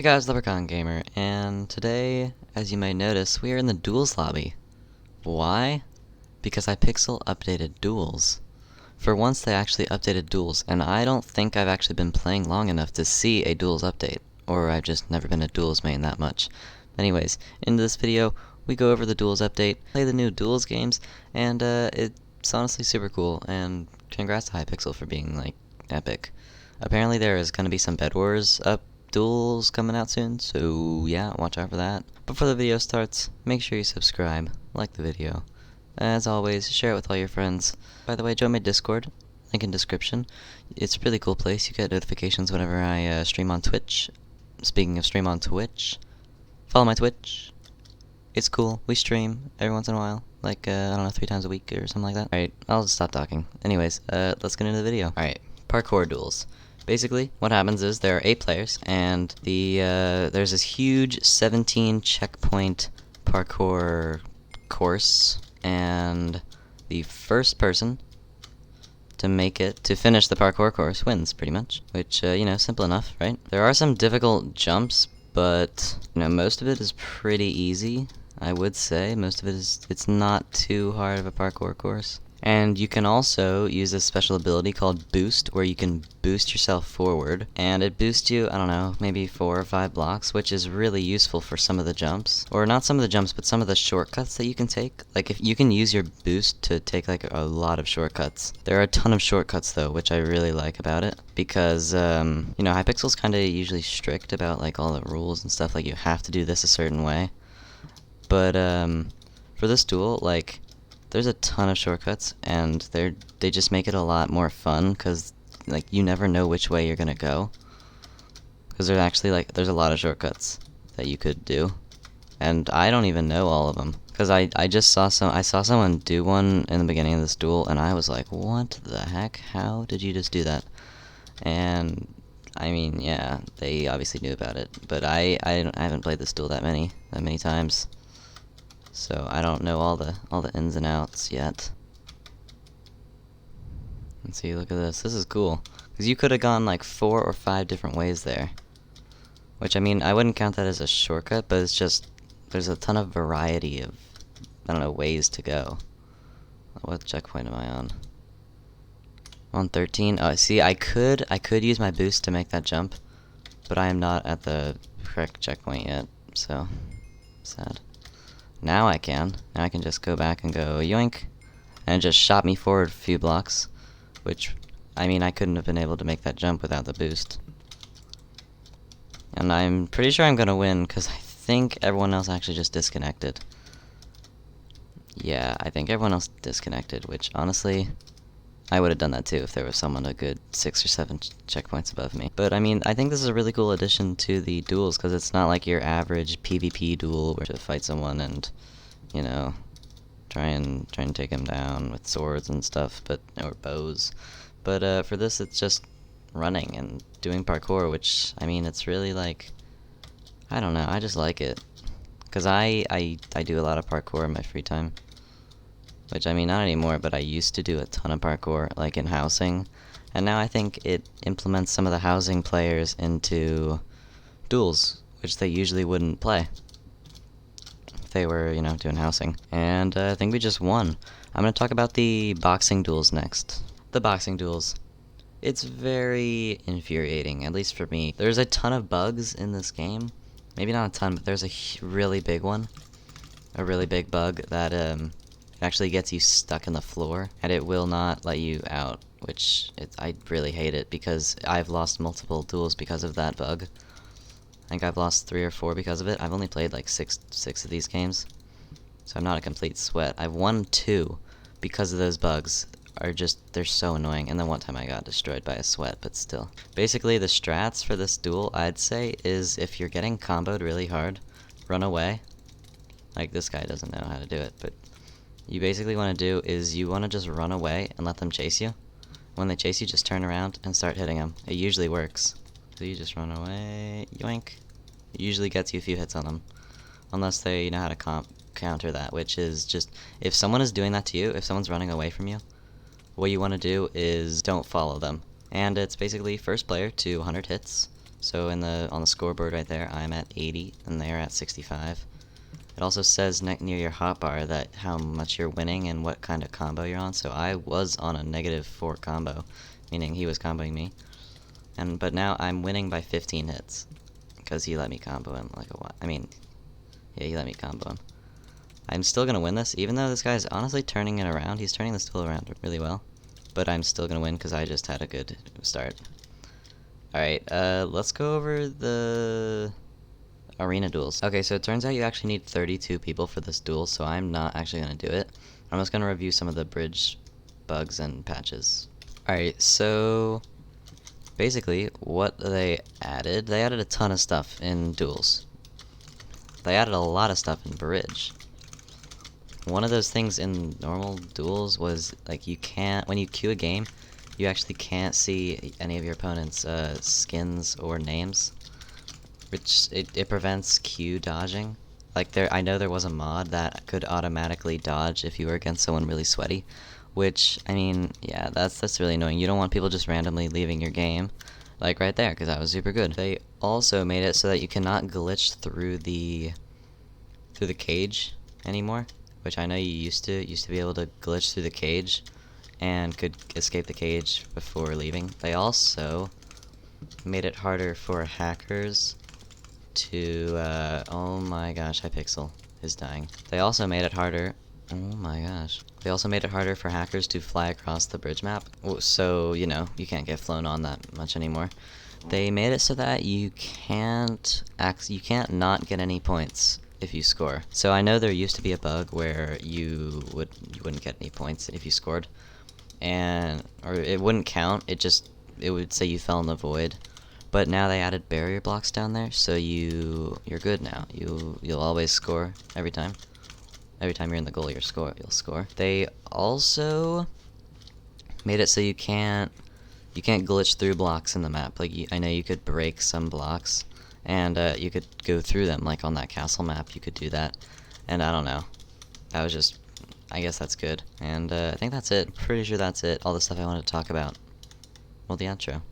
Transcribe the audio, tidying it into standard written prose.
Hey guys, Leprechaun Gamer, and today, as you may notice, we are in the Duels lobby. Why? Because iPixel updated Duels. For once, they actually updated Duels, and I don't think I've actually been playing long enough to see a Duels update, or I've just never been a Duels main that much. Anyways, in this video, we go over the Duels update, play the new Duels games, and it's honestly super cool, and congrats to iPixel for being, like, epic. Apparently there is going to be some Bed Wars Duels coming out soon, so yeah, watch out for that. Before the video starts, make sure you subscribe, like the video. As always, share it with all your friends. By the way, join my Discord, link in description. It's a really cool place. You get notifications whenever I stream on Twitch. Speaking of stream on Twitch, follow my Twitch. It's cool. We stream every once in a while, like I don't know, 3 times a week or something like that. Alright, I'll just stop talking. Anyways, let's get into the video. Alright, parkour duels. Basically, what happens is there are 8 players, and there's this huge 17 checkpoint parkour course, and the first person to make it, to finish the parkour course, wins, pretty much. Which, simple enough, right? There are some difficult jumps, but, most of it is pretty easy, I would say. Most of it is, it's not too hard of a parkour course. And you can also use a special ability called Boost, where you can boost yourself forward, and it boosts you, I don't know, maybe 4 or 5 blocks, which is really useful for some of the jumps. Or not some of the jumps, but some of the shortcuts that you can take. Like, if you can use your boost to take, like, a lot of shortcuts. There are a ton of shortcuts, though, which I really like about it, because, Hypixel's kinda usually strict about, like, all the rules and stuff, like, you have to do this a certain way. But, for this duel, like, there's a ton of shortcuts, and they just make it a lot more fun, because, like, you never know which way you're gonna go. Because there's actually, like, there's a lot of shortcuts that you could do. And I don't even know all of them. Because I saw someone do one in the beginning of this duel, and I was like, what the heck? How did you just do that? And, I mean, yeah, they obviously knew about it. But I haven't played this duel that many times. So I don't know all the ins and outs yet. Let's see, look at this. This is cool. Because you could have gone like 4 or 5 different ways there. Which, I mean, I wouldn't count that as a shortcut, but it's just, there's a ton of variety of, I don't know, ways to go. What checkpoint am I on? I'm on 13. Oh, see, I could use my boost to make that jump, but I am not at the correct checkpoint yet, so sad. Now I can. Now I can just go back and go yoink, and it just shot me forward a few blocks, which, I mean, I couldn't have been able to make that jump without the boost. And I'm pretty sure I'm gonna win, because I think everyone else actually just disconnected. Yeah, I think everyone else disconnected, which, honestly, I would have done that too if there was someone a good 6 or 7 checkpoints above me. But, I mean, I think this is a really cool addition to the duels, because it's not like your average PvP duel where you fight someone and, try and take him down with swords and stuff, or bows. But for this, it's just running and doing parkour, which, I mean, it's really like, I don't know, I just like it. Because I do a lot of parkour in my free time. Which, I mean, not anymore, but I used to do a ton of parkour, like in housing. And now I think it implements some of the housing players into duels, which they usually wouldn't play if they were, doing housing. And I think we just won. I'm going to talk about the boxing duels next. The boxing duels. It's very infuriating, at least for me. There's a ton of bugs in this game. Maybe not a ton, but there's a really big one. A really big bug that, it actually gets you stuck in the floor, and it will not let you out, which I really hate it, because I've lost multiple duels because of that bug. I think I've lost 3 or 4 because of it. I've only played like six of these games, so I'm not a complete sweat. I've won 2 because of those bugs. They're so annoying, and then one time I got destroyed by a sweat, but still. Basically, the strats for this duel, I'd say, is if you're getting comboed really hard, run away. Like, this guy doesn't know how to do it, but you basically want to do is you want to just run away and let them chase you. When they chase you, just turn around and start hitting them. It usually works. So you just run away, yoink. It usually gets you a few hits on them. Unless they know how to counter that, which is just, if someone is doing that to you, if someone's running away from you, what you want to do is don't follow them. And it's basically first player to 100 hits, So on the scoreboard right there, I'm at 80 and they're at 65. It also says near your hotbar that how much you're winning and what kind of combo you're on. So I was on a -4 combo, meaning he was comboing me. But now I'm winning by 15 hits because he let me combo him like a while. I mean, yeah, he let me combo him. I'm still gonna win this, even though this guy's honestly turning it around. He's turning this duel around really well. But I'm still gonna win because I just had a good start. Alright, let's go over the arena duels. Okay, so it turns out you actually need 32 people for this duel, so I'm not actually gonna do it. I'm just gonna review some of the bridge bugs and patches. Alright, so basically what they added a ton of stuff in duels. They added a lot of stuff in bridge. One of those things in normal duels was, like, you can't, when you queue a game, you actually can't see any of your opponent's skins or names, which it prevents queue dodging. Like, I know there was a mod that could automatically dodge if you were against someone really sweaty, which, I mean, yeah, that's really annoying. You don't want people just randomly leaving your game, like right there, because that was super good. They also made it so that you cannot glitch through the cage anymore, which I know you used to be able to glitch through the cage and could escape the cage before leaving. They also made it harder for hackers to, oh my gosh, Hypixel is dying. They also made it harder, oh my gosh. They also made it harder for hackers to fly across the bridge map, so, you know, you can't get flown on that much anymore. They made it so that you can't not get any points if you score. So I know there used to be a bug where you wouldn't get any points if you scored, or it wouldn't count. It would say you fell in the void. But now they added barrier blocks down there, so you're good now. You'll always score every time. Every time you're in the goal, you'll score. They also made it so you can't glitch through blocks in the map. Like, I know you could break some blocks, and you could go through them, like on that castle map, you could do that. And I don't know. That was just, I guess that's good. And I think that's it. Pretty sure that's it. All the stuff I wanted to talk about. Well, the outro.